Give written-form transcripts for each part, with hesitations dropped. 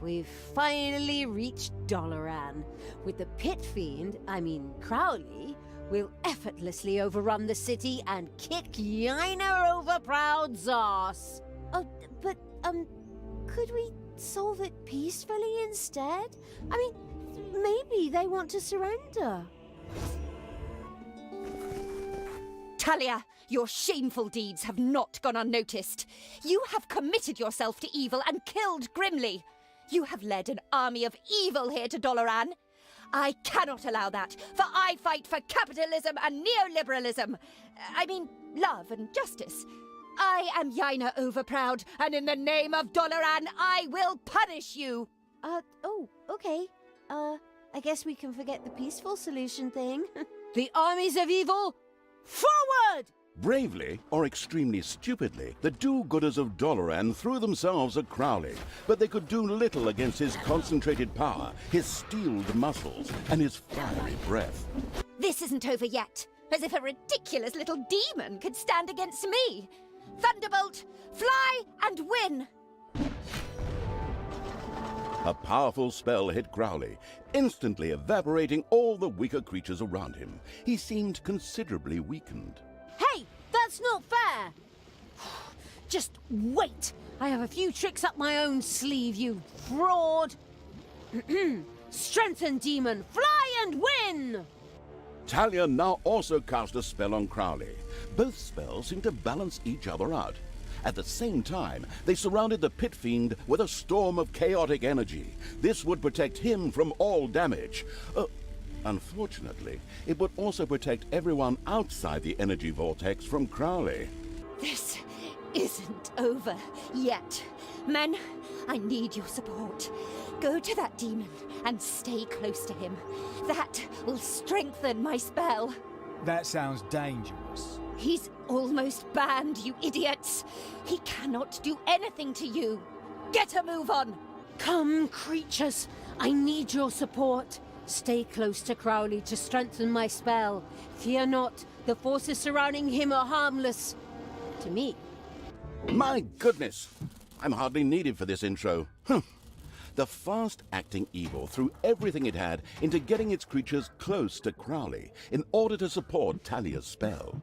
we've finally reached Doloran. With the Pit Fiend, Crowley, we'll effortlessly overrun the city and kick Yaina Overproud's ass. Oh, but, could we solve it peacefully instead? Maybe they want to surrender. Talia, your shameful deeds have not gone unnoticed. You have committed yourself to evil and killed grimly. You have led an army of evil here to Doloran. I cannot allow that, for I fight for capitalism and neoliberalism. Love and justice. I am Yaina Overproud, and in the name of Doloran, I will punish you. Okay. I guess we can forget the peaceful solution thing. The armies of evil, forward! Bravely, or extremely stupidly, the do-gooders of Doloran threw themselves at Crowley, but they could do little against his concentrated power, his steeled muscles, and his fiery breath. This isn't over yet, as if a ridiculous little demon could stand against me. Thunderbolt, fly and win! A powerful spell hit Crowley, instantly evaporating all the weaker creatures around him. He seemed considerably weakened. Hey, that's not fair! Just wait! I have a few tricks up my own sleeve, you fraud! Strengthen, demon! Fly and win! Talia now also cast a spell on Crowley. Both spells seemed to balance each other out. At the same time, they surrounded the Pit Fiend with a storm of chaotic energy. This would protect him from all damage. Unfortunately, it would also protect everyone outside the energy vortex from Crowley. This isn't over yet. Men, I need your support. Go to that demon and stay close to him. That will strengthen my spell. That sounds dangerous. He's almost banned, you idiots. He cannot do anything to you. Get a move on. Come, creatures. I need your support. Stay close to Crowley to strengthen my spell. Fear not, the forces surrounding him are harmless. To me. My goodness! I'm hardly needed for this intro. The fast-acting evil threw everything it had into getting its creatures close to Crowley in order to support Talia's spell.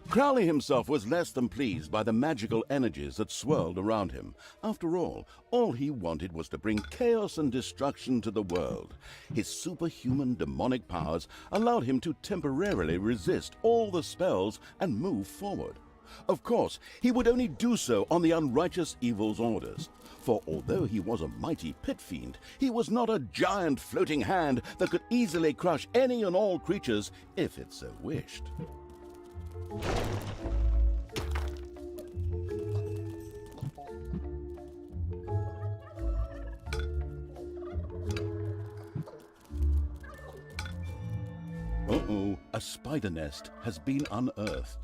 Crowley himself was less than pleased by the magical energies that swirled around him. After all he wanted was to bring chaos and destruction to the world. His superhuman demonic powers allowed him to temporarily resist all the spells and move forward. Of course, he would only do so on the unrighteous evil's orders. For although he was a mighty pit fiend, he was not a giant floating hand that could easily crush any and all creatures if it so wished. Uh-oh, a spider nest has been unearthed.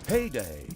Payday!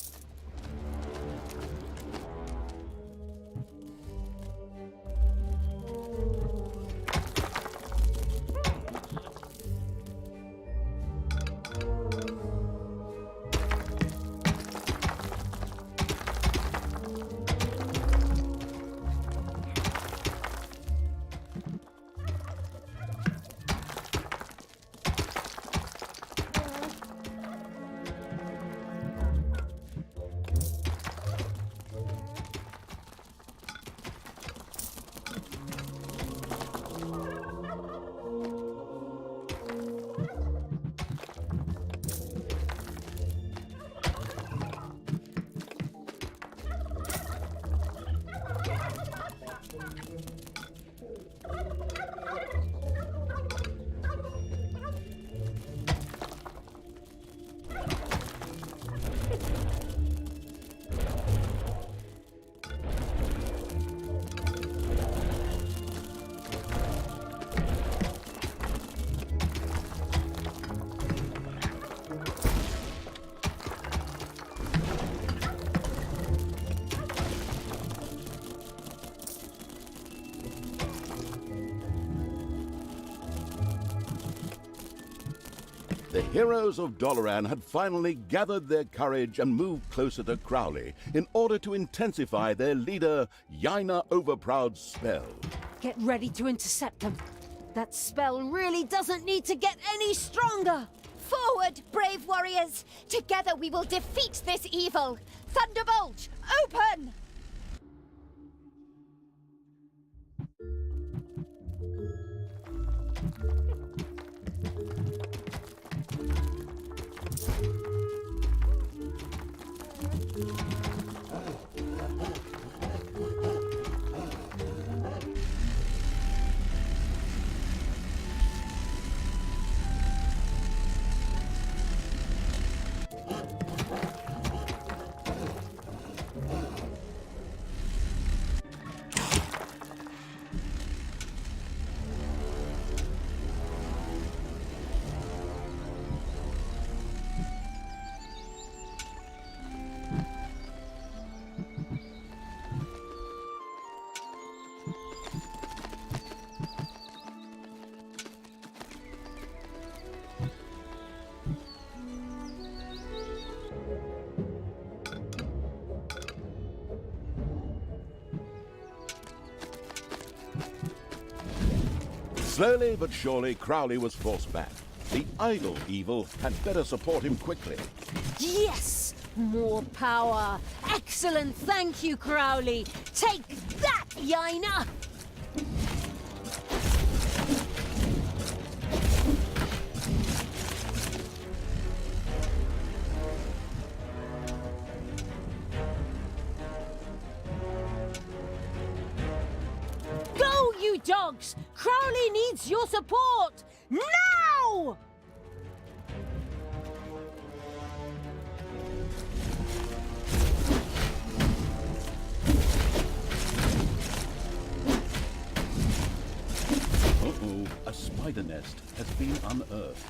The heroes of Doloran had finally gathered their courage and moved closer to Crowley in order to intensify their leader, Yaina Overproud's spell. Get ready to intercept them. That spell really doesn't need to get any stronger. Forward, brave warriors! Together we will defeat this evil! Thunderbolt, open! Slowly but surely, Crowley was forced back. The idle evil had better support him quickly. Yes! More power! Excellent! Thank you, Crowley! Take that, Yaina! Go, you dogs! Crowley needs your support! Now! Uh-oh, a spider nest has been unearthed.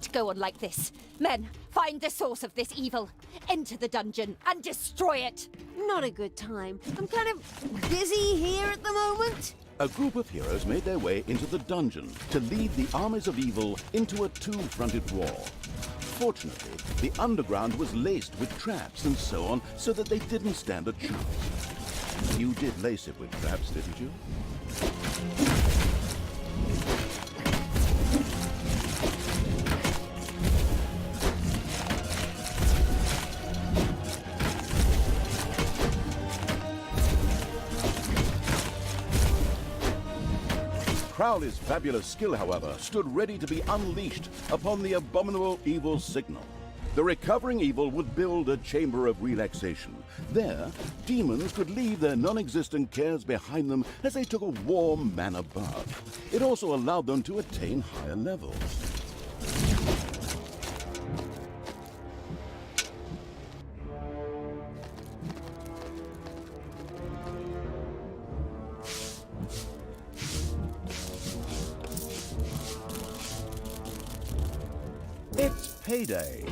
can't go on like this. Men, find the source of this evil. Enter the dungeon and destroy it. Not a good time. I'm kind of busy here at the moment. A group of heroes made their way into the dungeon to lead the armies of evil into a two-fronted war. Fortunately, the underground was laced with traps and so on, so that they didn't stand a chance. You did lace it with traps, didn't you? Crowley's fabulous skill, however, stood ready to be unleashed upon the abominable evil signal. The recovering evil would build a chamber of relaxation. There, demons could leave their non-existent cares behind them as they took a warm manna bath. It also allowed them to attain higher levels. It's payday.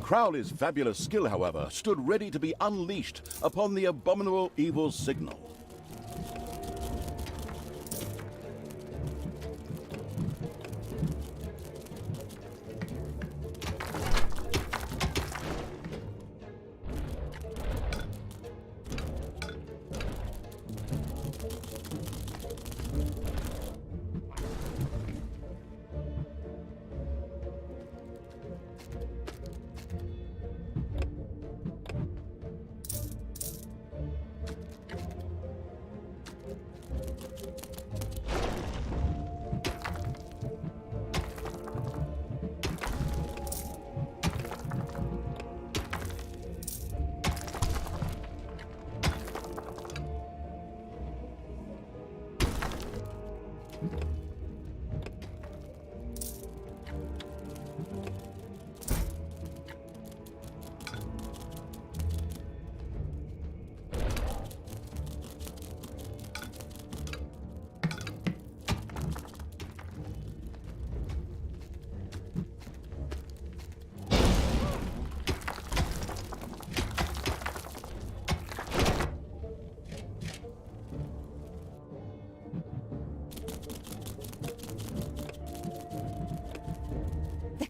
Crowley's fabulous skill, however, stood ready to be unleashed upon the abominable evil signal.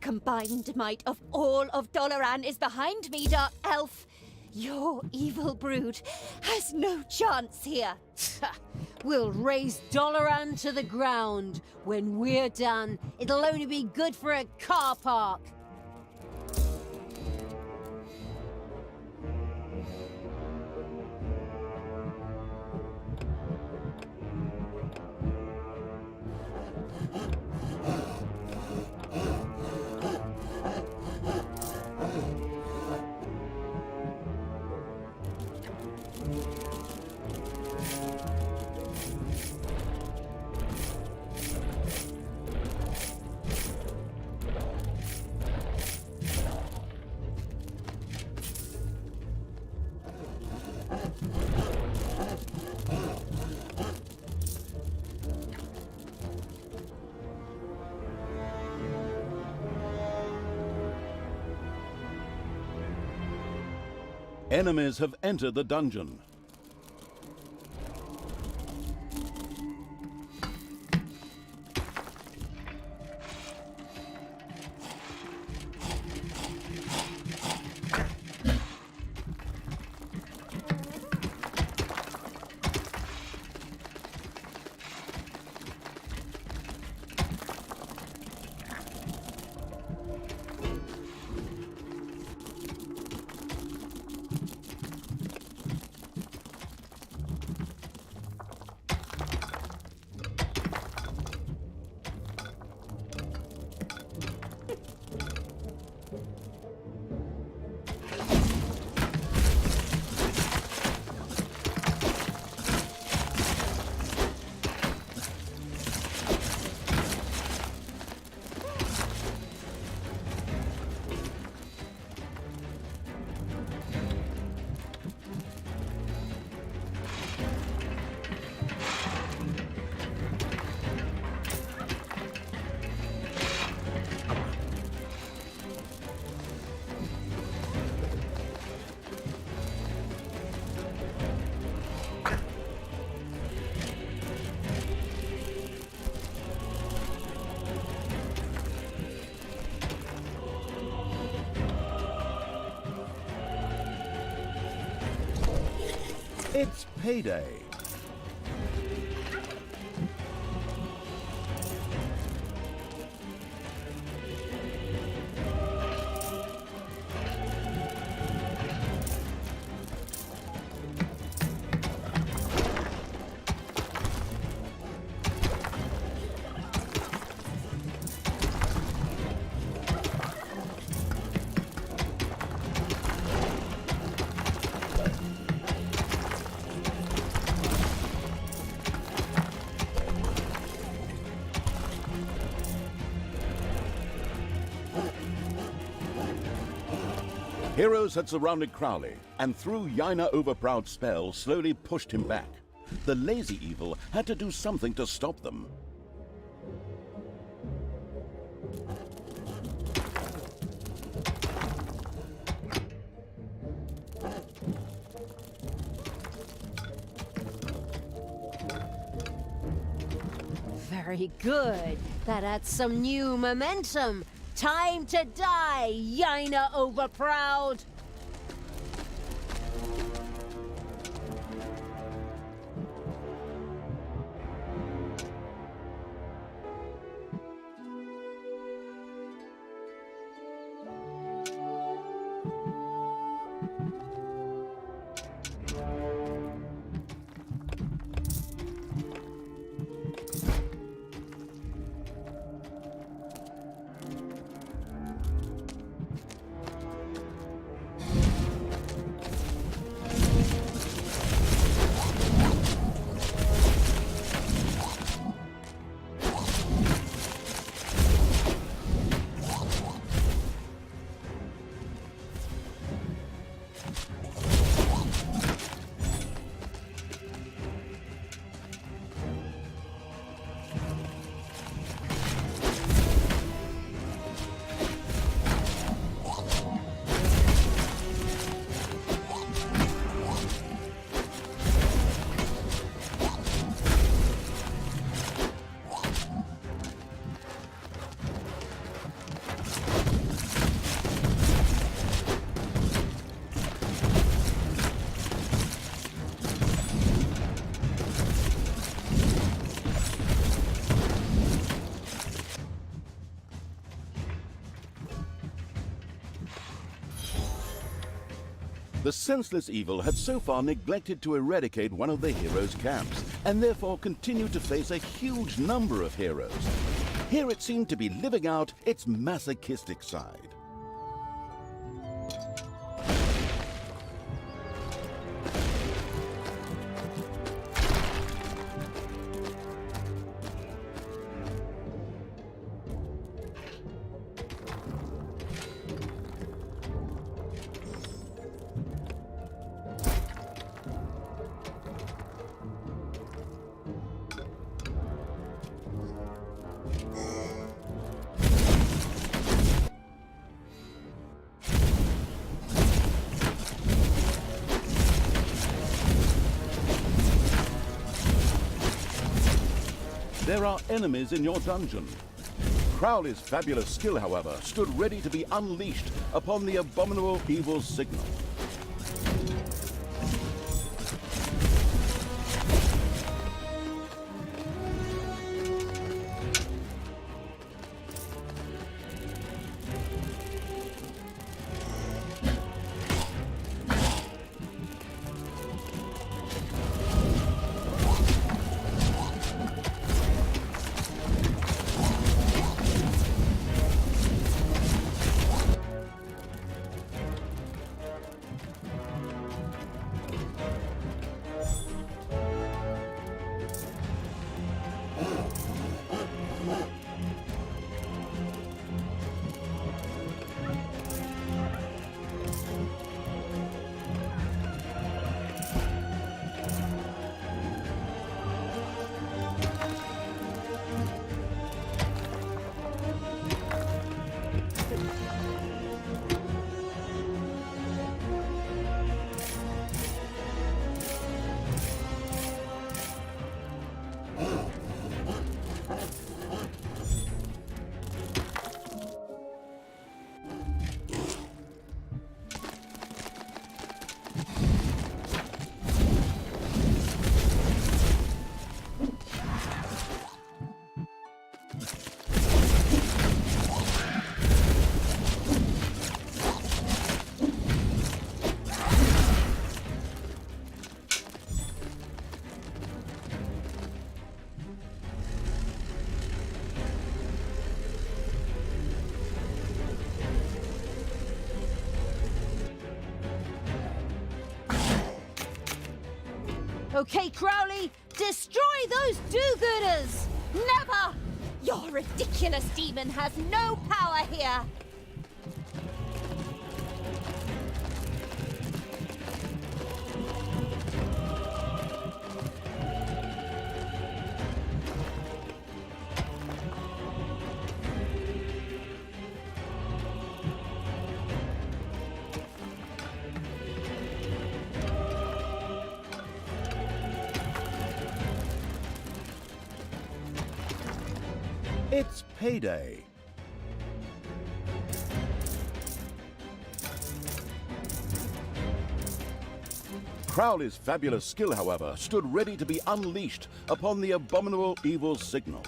Combined might of all of Doloran is behind me, Dark Elf. Your evil brood has no chance here. We'll raise Doloran to the ground. When we're done, it'll only be good for a car park. Enemies have entered the dungeon. It's payday. Heroes had surrounded Crowley, and through Yaina Overproud's spell, slowly pushed him back. The lazy evil had to do something to stop them. Very good. That adds some new momentum. Time to die, Yaina Overproud! The senseless evil had so far neglected to eradicate one of the heroes' camps, and therefore continued to face a huge number of heroes. Here it seemed to be living out its masochistic side. There are enemies in your dungeon. Crowley's fabulous skill, however, stood ready to be unleashed upon the abominable evil signal. Okay, Crowley, destroy those do-gooders! Never! Your ridiculous demon has no power here! It's payday. Crowley's fabulous skill, however, stood ready to be unleashed upon the abominable evil signal.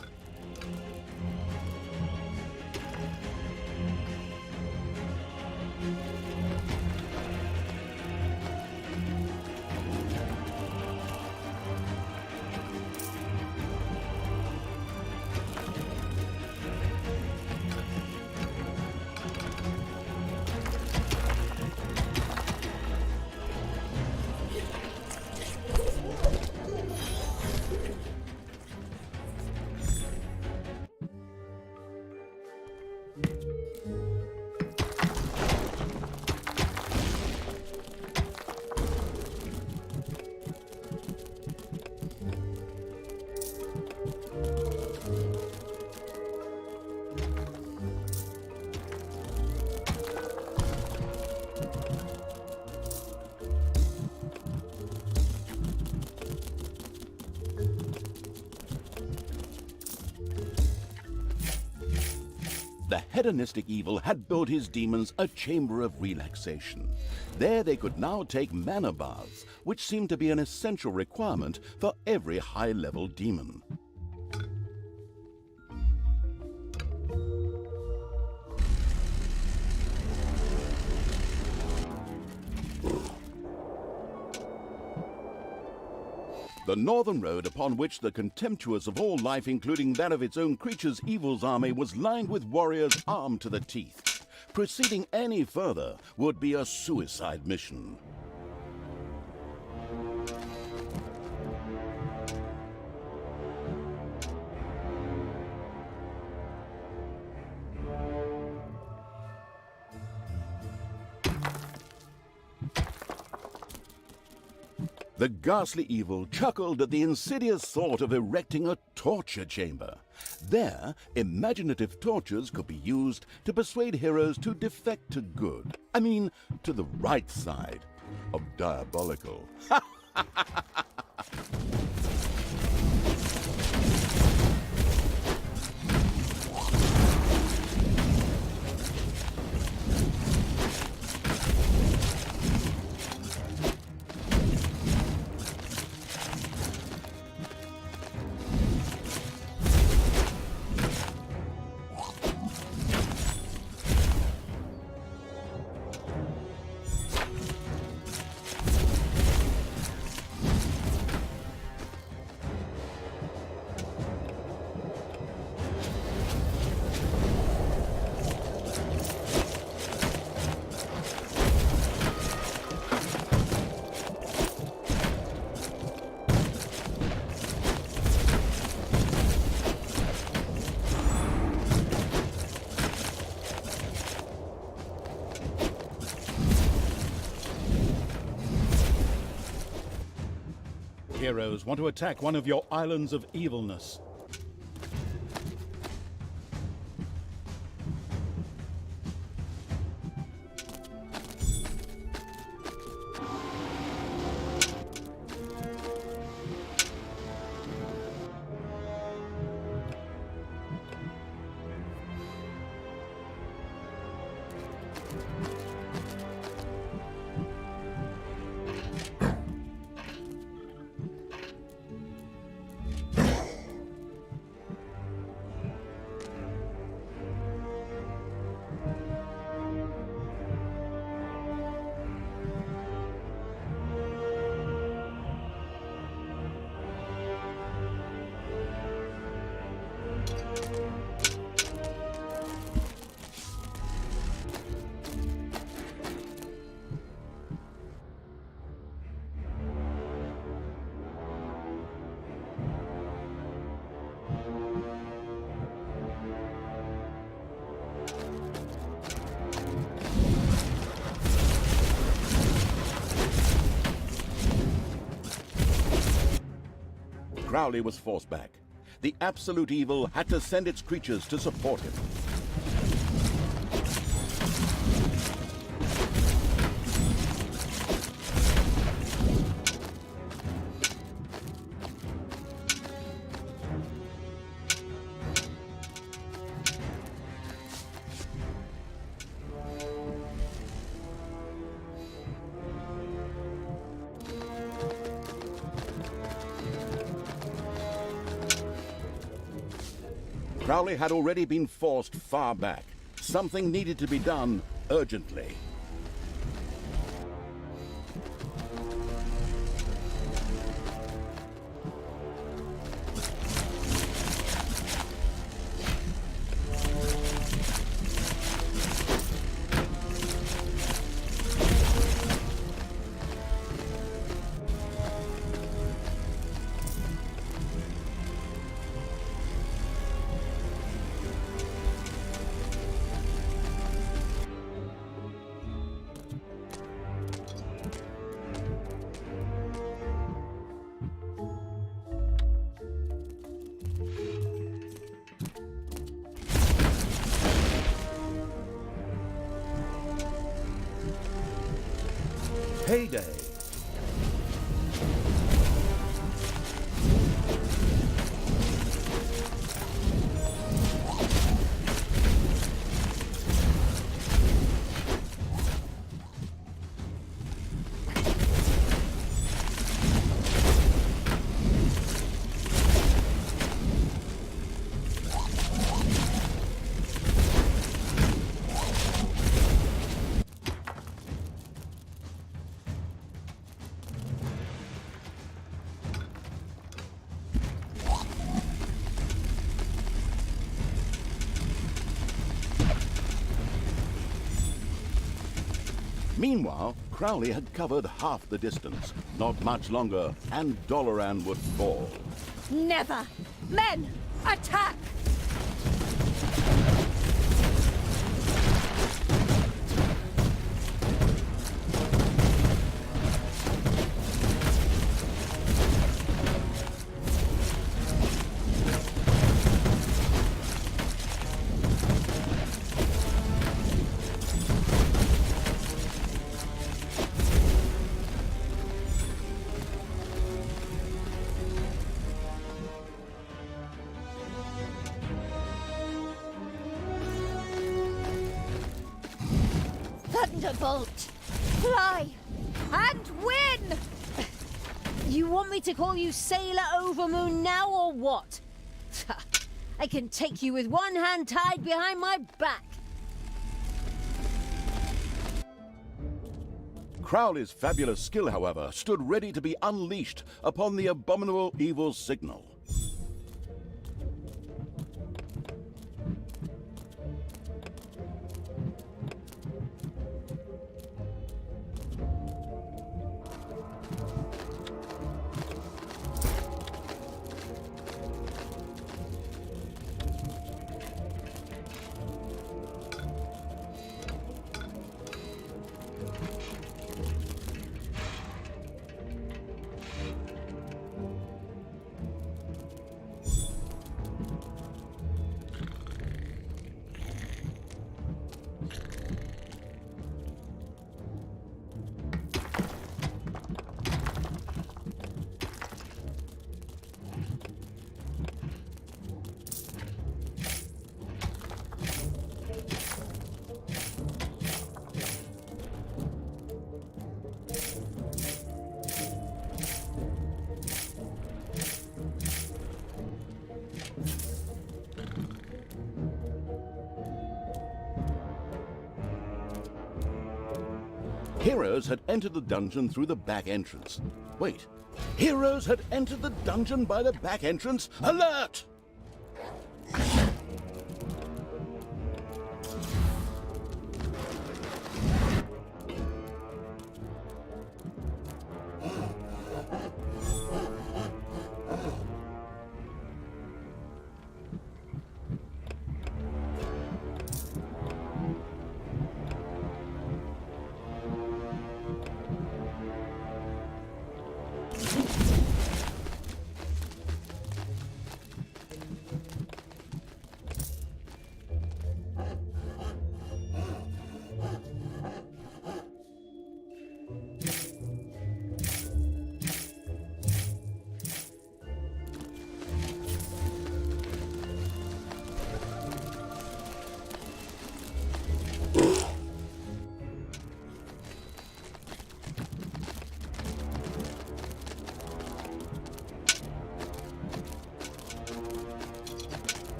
The hedonistic evil had built his demons a chamber of relaxation. There they could now take mana baths, which seemed to be an essential requirement for every high-level demon. The northern road, upon which the contemptuous of all life, including that of its own creatures, Evil's army, was lined with warriors armed to the teeth. Proceeding any further would be a suicide mission. The ghastly Evil chuckled at the insidious thought of erecting a torture chamber. There, imaginative tortures could be used to persuade heroes to defect to good. I mean, to the right side of diabolical. Heroes want to attack one of your islands of evilness. Crowley was forced back. The absolute evil had to send its creatures to support him. Crowley had already been forced far back. Something needed to be done urgently. Payday. Meanwhile, Crowley had covered half the distance. Not much longer, and Doloran would fall. Never! Men, attack! Thunderbolt! Fly! And win! You want me to call you Sailor Overmoon now or what? I can take you with one hand tied behind my back. Crowley's fabulous skill, however, stood ready to be unleashed upon the abominable evil signal. Heroes had entered the dungeon through the back entrance. Wait, heroes had entered the dungeon by the back entrance? Alert!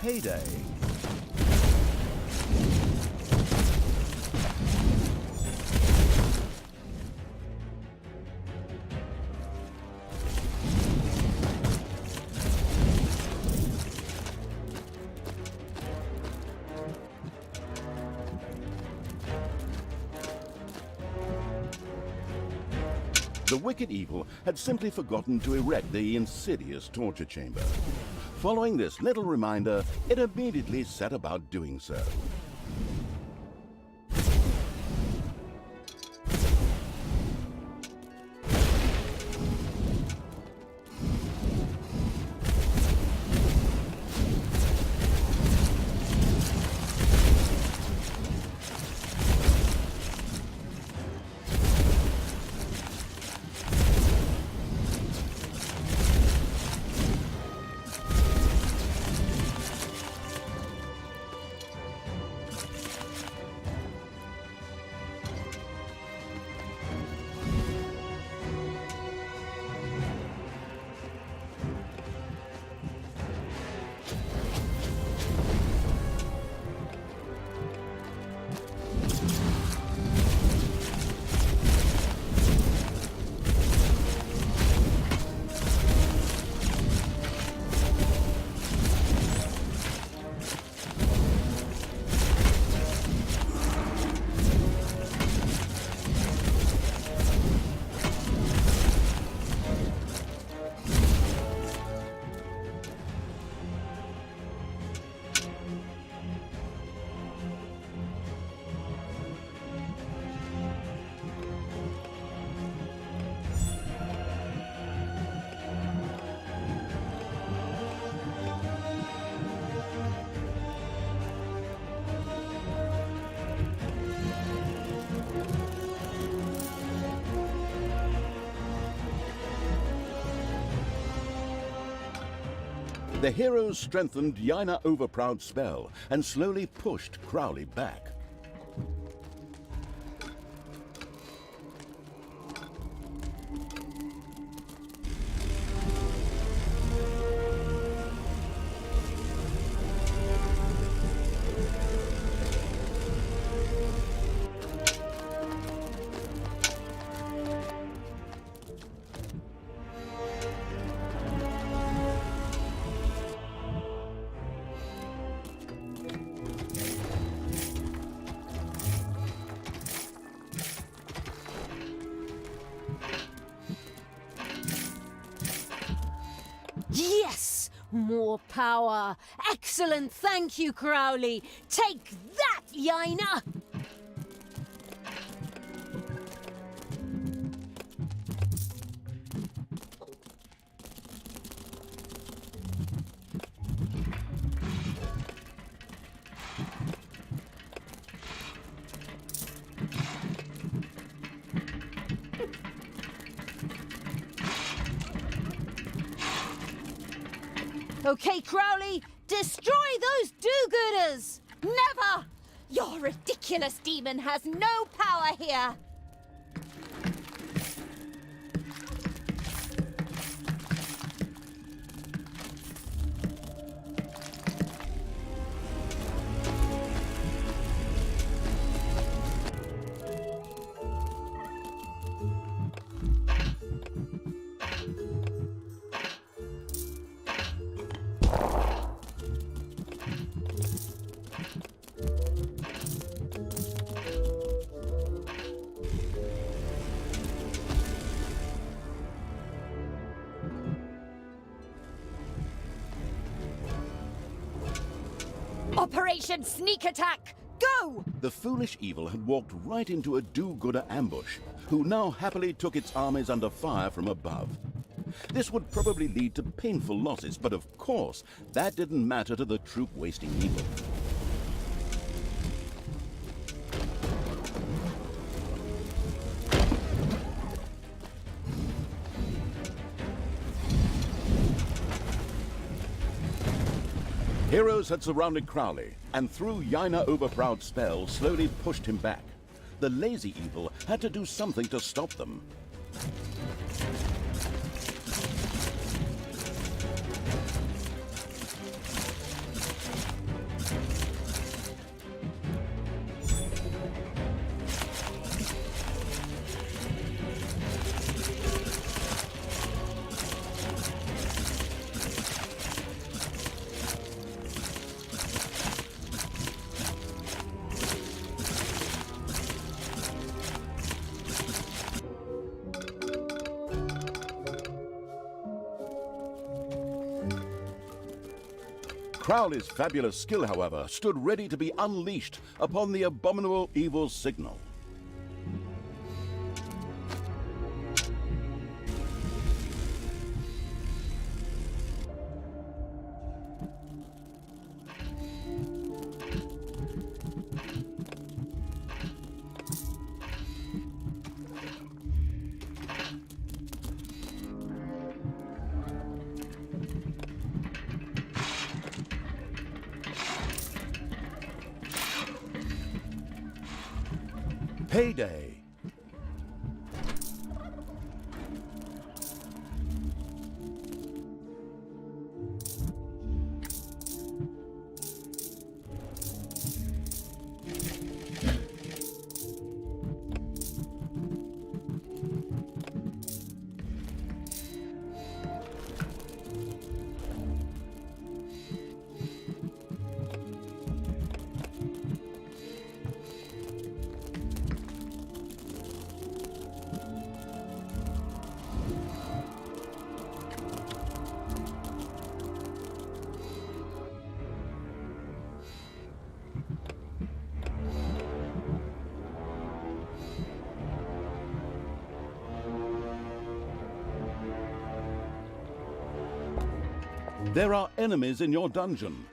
payday. The wicked evil had simply forgotten to erect the insidious torture chamber. Following this little reminder, it immediately set about doing so. The heroes strengthened Yaina Overproud's spell and slowly pushed Crowley back. Yes! More power! Excellent! Thank you, Crowley! Take that, Yaina! Okay, Crowley, destroy those do-gooders! Never! Your ridiculous demon has no power here! Operation Sneak Attack, go! The foolish evil had walked right into a do-gooder ambush, who now happily took its armies under fire from above. This would probably lead to painful losses, but of course, that didn't matter to the troop-wasting evil. Heroes had surrounded Crowley, and through Yaina Overproud's spell, slowly pushed him back. The lazy evil had to do something to stop them. Crowley's fabulous skill, however, stood ready to be unleashed upon the abominable evil signal. Payday. There are enemies in your dungeon.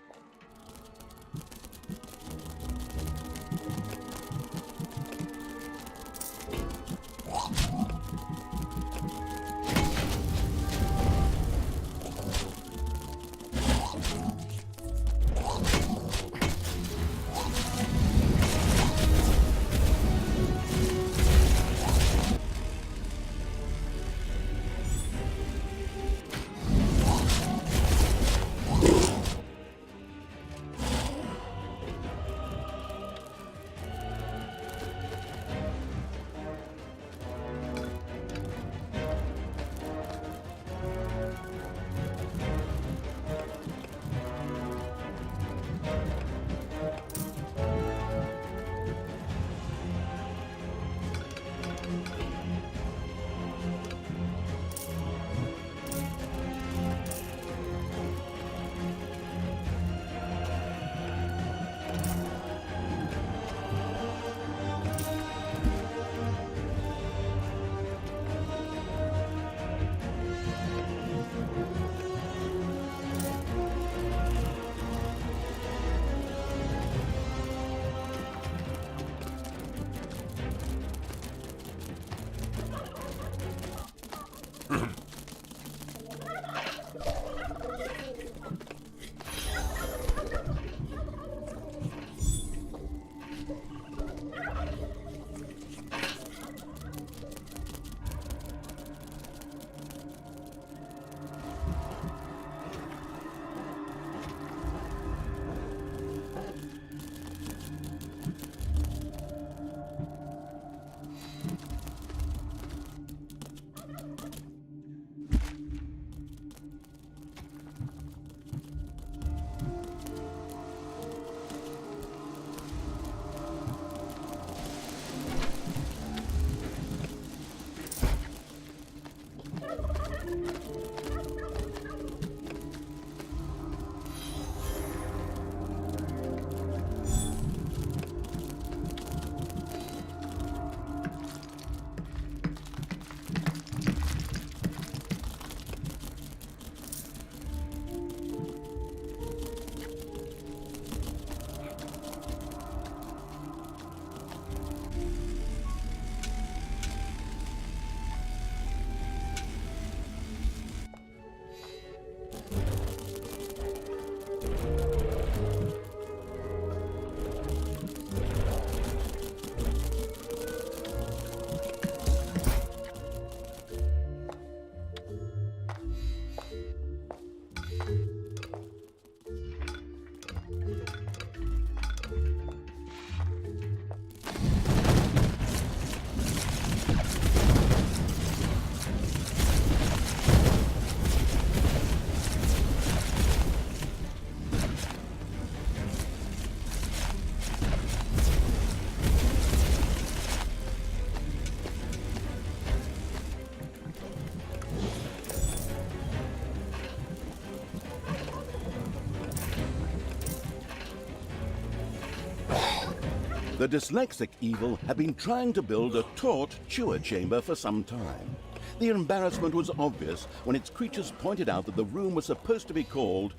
The dyslexic evil had been trying to build a taut chewer chamber for some time. The embarrassment was obvious when its creatures pointed out that the room was supposed to be called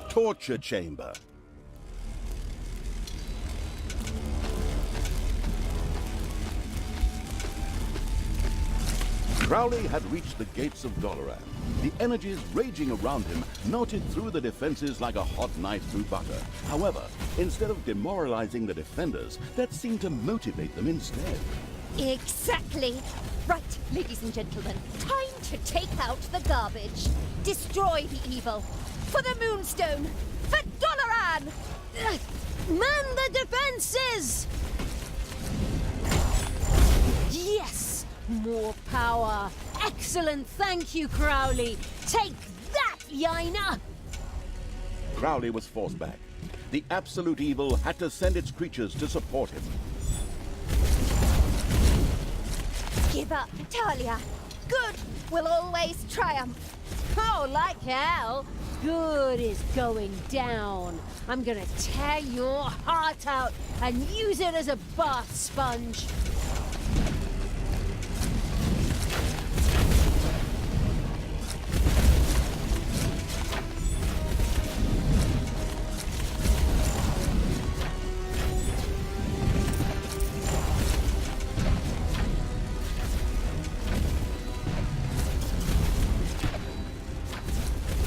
Torture Chamber. Crowley had reached the gates of Doloran. The energies raging around him melted through the defenses like a hot knife through butter. However, instead of demoralizing the defenders, that seemed to motivate them instead. Exactly. Right, ladies and gentlemen, time to take out the garbage. Destroy the evil. For the Moonstone. For Doloran! Man the defenses! Yes! More power! Excellent, thank you, Crowley! Take that, Yaina! Crowley was forced back. The absolute evil had to send its creatures to support him. Give up, Talia. Good will always triumph. Oh, like hell! Good is going down. I'm gonna tear your heart out and use it as a bath sponge.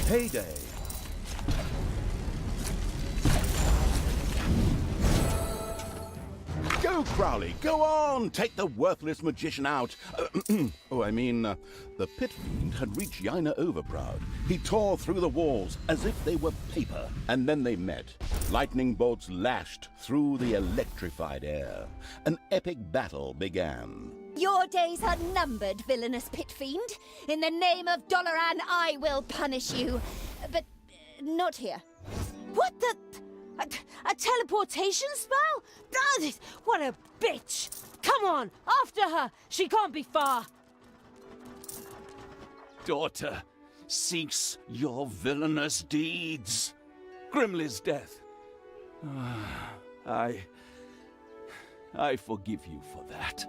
Heyday! Go, Crowley, go on! Take the worthless magician out! The pit fiend had reached Yaina Overproud. He tore through the walls as if they were paper, and then they met. Lightning bolts lashed through the electrified air. An epic battle began. Your days are numbered, villainous pit fiend. In the name of Doloran, I will punish you. But not here. What the... A teleportation spell? What a bitch! Come on, after her! She can't be far! Daughter, cease your villainous deeds. Grimly's death. I forgive you for that.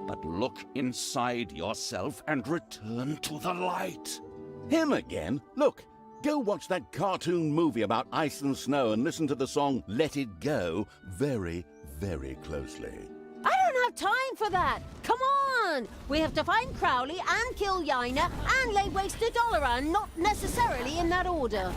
But look inside yourself and return to the light. Him again? Look, go watch that cartoon movie about ice and snow and listen to the song Let It Go very, very closely. I don't have time for that! Come on! We have to find Crowley and kill Yaina and lay waste to Doloran, not necessarily in that order.